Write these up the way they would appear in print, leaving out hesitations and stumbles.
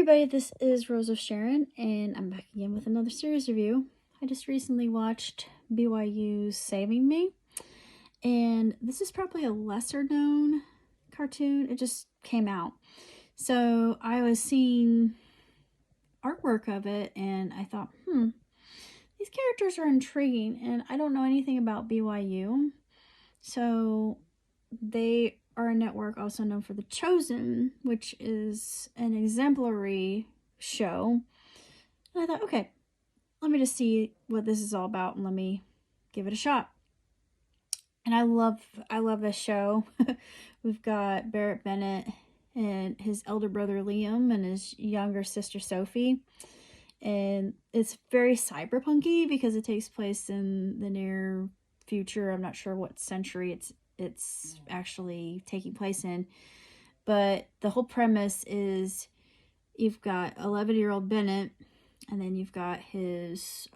everybody, this is Rose of Sharon, and I'm back again with another series review. I just recently watched BYU's Saving Me, and this is probably a lesser known cartoon. It just came out. So I was seeing artwork of it, and I thought, these characters are intriguing, and I don't know anything about BYU. So they are a network also known for The Chosen, which is an exemplary show. And I thought, okay, let me just see what this is all about and let me give it a shot. And I love this show. We've got Barrett Bennett and his elder brother Liam and his younger sister Sophie. And it's very cyberpunky because it takes place in the near future. I'm not sure what century it's actually taking place in. But the whole premise is you've got 11-year-old Bennett, and then you've got his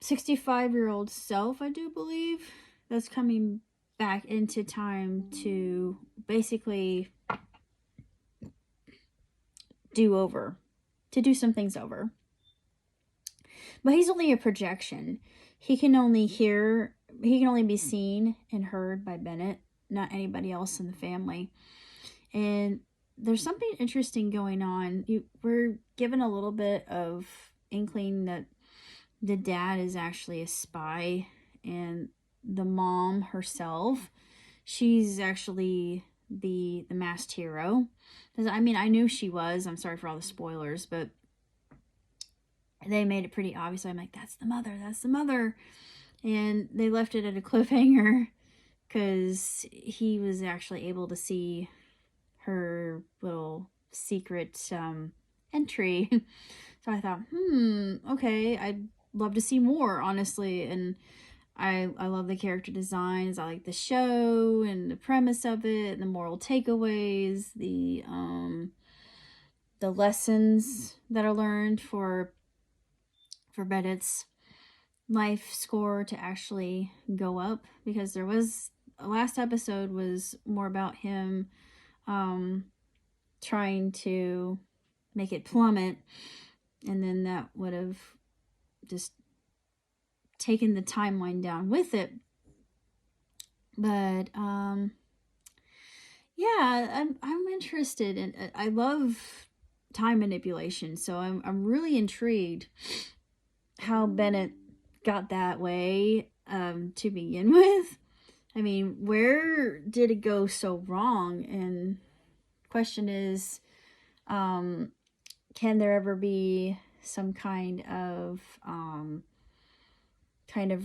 65-year-old self, I do believe, that's coming back into time to basically do some things over. But he's only a projection. He can only be seen and heard by Bennett, not anybody else in the family. And there's something interesting going on. We're given a little bit of inkling that the dad is actually a spy, and the mom herself, she's actually the masked hero. I mean, I knew she was. I'm sorry for all the spoilers, but they made it pretty obvious. I'm like, that's the mother. And they left it at a cliffhanger because he was actually able to see her little secret entry. So I thought, okay, I'd love to see more, honestly. And I love the character designs. I like the show and the premise of it, and the moral takeaways, the lessons that are learned for Bennett's life score to actually go up, because there was last episode was more about him trying to make it plummet, and then that would have just taken the timeline down with it. But yeah, I'm interested, and I love time manipulation, so I'm really intrigued how Bennett got that way to begin with. I mean, where did it go so wrong? And question is, can there ever be some kind of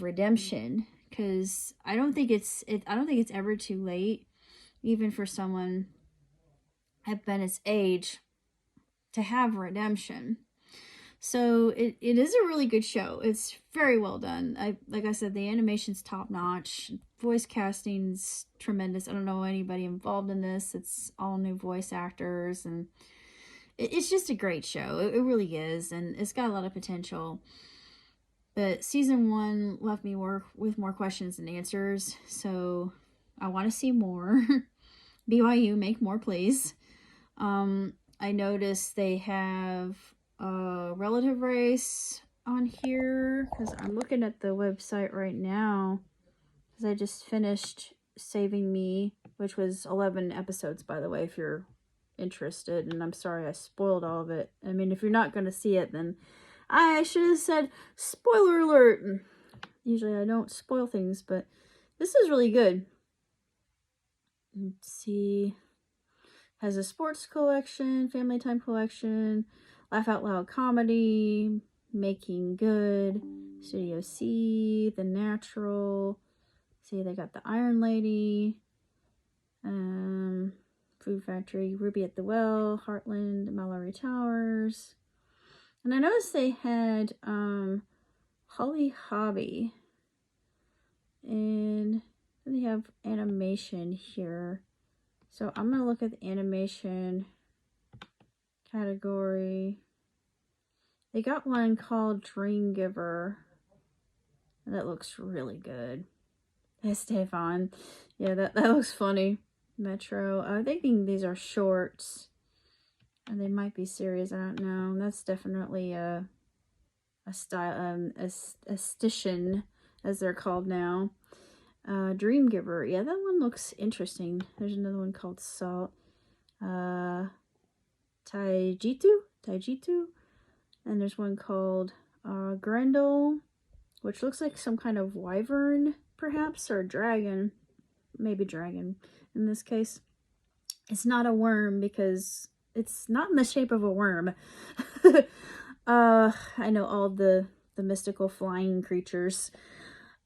redemption? Because I don't think it's ever too late, even for someone at Bennett's age, to have redemption. So it is a really good show. It's very well done. Like I said, the animation's top notch. Voice casting's tremendous. I don't know anybody involved in this. It's all new voice actors, and it's just a great show. It really is, and it's got a lot of potential. But season 1 left me with more questions than answers, so I want to see more. BYU, make more, please. I noticed they have a relative race on here, because I'm looking at the website right now, because I just finished Saving Me, which was 11 episodes, by the way, if you're interested. And I'm sorry I spoiled all of it. I mean, if you're not going to see it, then I should have said spoiler alert. Usually I don't spoil things, but this is really good. Let's see. Has a sports collection, family time collection, laugh out loud comedy, Making Good, Studio C, The Natural. See, they got The Iron Lady, Food Factory, Ruby at the Well, Heartland, Mallory Towers. And I noticed they had Holly Hobby. And they have animation here. So I'm going to look at the animation category. They got one called Dream Giver. And that looks really good. Hey, Stefan. Yeah, that looks funny. Metro. I'm thinking these are shorts. And they might be serious. I don't know. That's definitely a style, esthetician, as they're called now. Dream Giver. Yeah, that one looks interesting. There's another one called Salt. Taijitu. And there's one called Grendel, which looks like some kind of wyvern, perhaps, or a dragon. Maybe dragon in this case. It's not a worm because it's not in the shape of a worm. I know all the mystical flying creatures.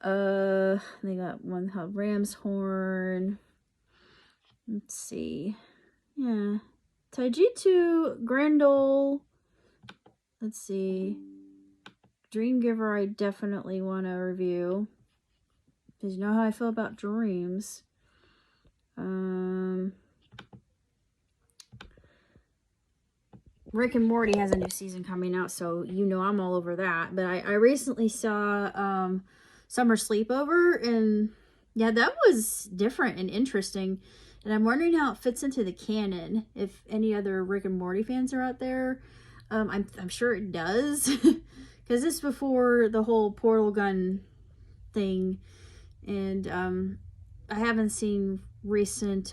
They got one called Ram's Horn. Let's see. Yeah. Taijitu, Grendel. Let's see. Dream Giver I definitely want to review. Because you know how I feel about dreams. Rick and Morty has a new season coming out, so you know I'm all over that. But I recently saw Summer Sleepover, and yeah, that was different and interesting. And I'm wondering how it fits into the canon, if any other Rick and Morty fans are out there. I'm sure it does, because this is before the whole portal gun thing, and I haven't seen recent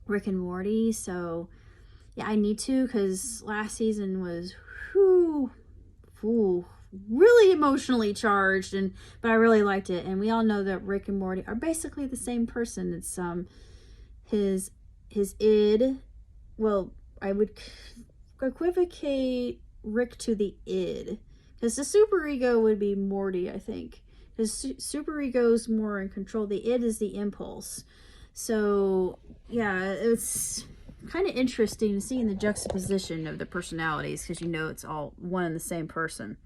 Rick and Morty, so yeah, I need to, because last season was really emotionally charged, but I really liked it. And we all know that Rick and Morty are basically the same person. It's his id. Well, I would equivocate Rick to the id, because the superego would be Morty, I think, because superego is more in control. The id is the impulse. So yeah, it's kind of interesting seeing the juxtaposition of the personalities, because you know it's all one and the same person.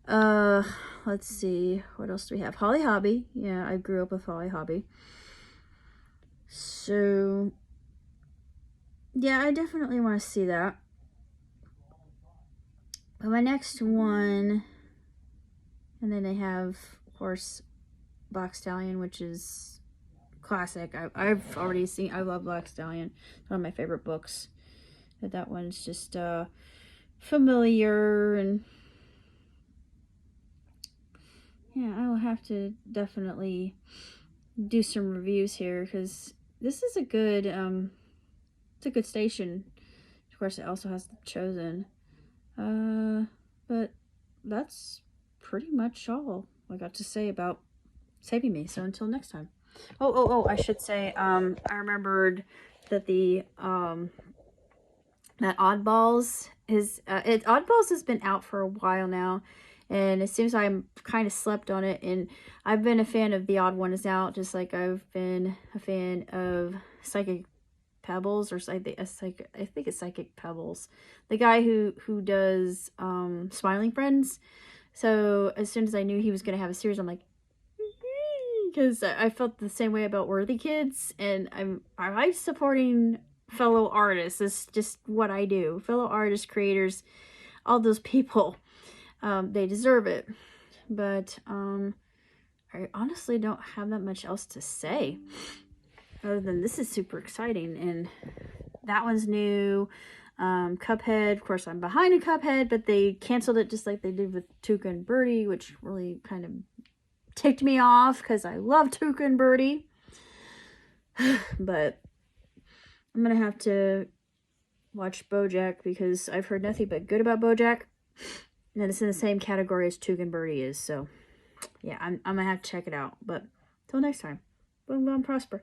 Let's see, what else do we have? Holly Hobbie. Yeah, I grew up with Holly Hobbie. So yeah, I definitely want to see that. But my next one, and then they have, of course, Black Stallion, which is classic. I've already seen. I love Black Stallion. It's one of my favorite books. But that one's just familiar, and yeah, I will have to definitely do some reviews here, because this is a good it's a good station. Of course, it also has The Chosen. But that's pretty much all I got to say about Saving Me. So until next time. Oh, I should say, I remembered that the that Oddballs is Oddballs has been out for a while now, and it seems I'm kind of slept on it, and I've been a fan of The Odd One Is Out, just like I've been a fan of Psychic Pebbles, or I think it's Psychic Pebbles, the guy who does Smiling Friends. So as soon as I knew he was going to have a series, I'm like, because I felt the same way about Worthy Kids, and I'm supporting fellow artists. It's just what I do. Fellow artists, creators, all those people, they deserve it. But I honestly don't have that much else to say, other than this is super exciting, and that one's new. Cuphead, of course, I'm behind in Cuphead, but they canceled it just like they did with Tuca and Birdie, which really kind of ticked me off, because I love Tuca and Birdie. But I'm gonna have to watch BoJack, because I've heard nothing but good about BoJack, and it's in the same category as Tuca and Birdie is. So yeah, I'm gonna have to check it out. But till next time, boom, boom, prosper.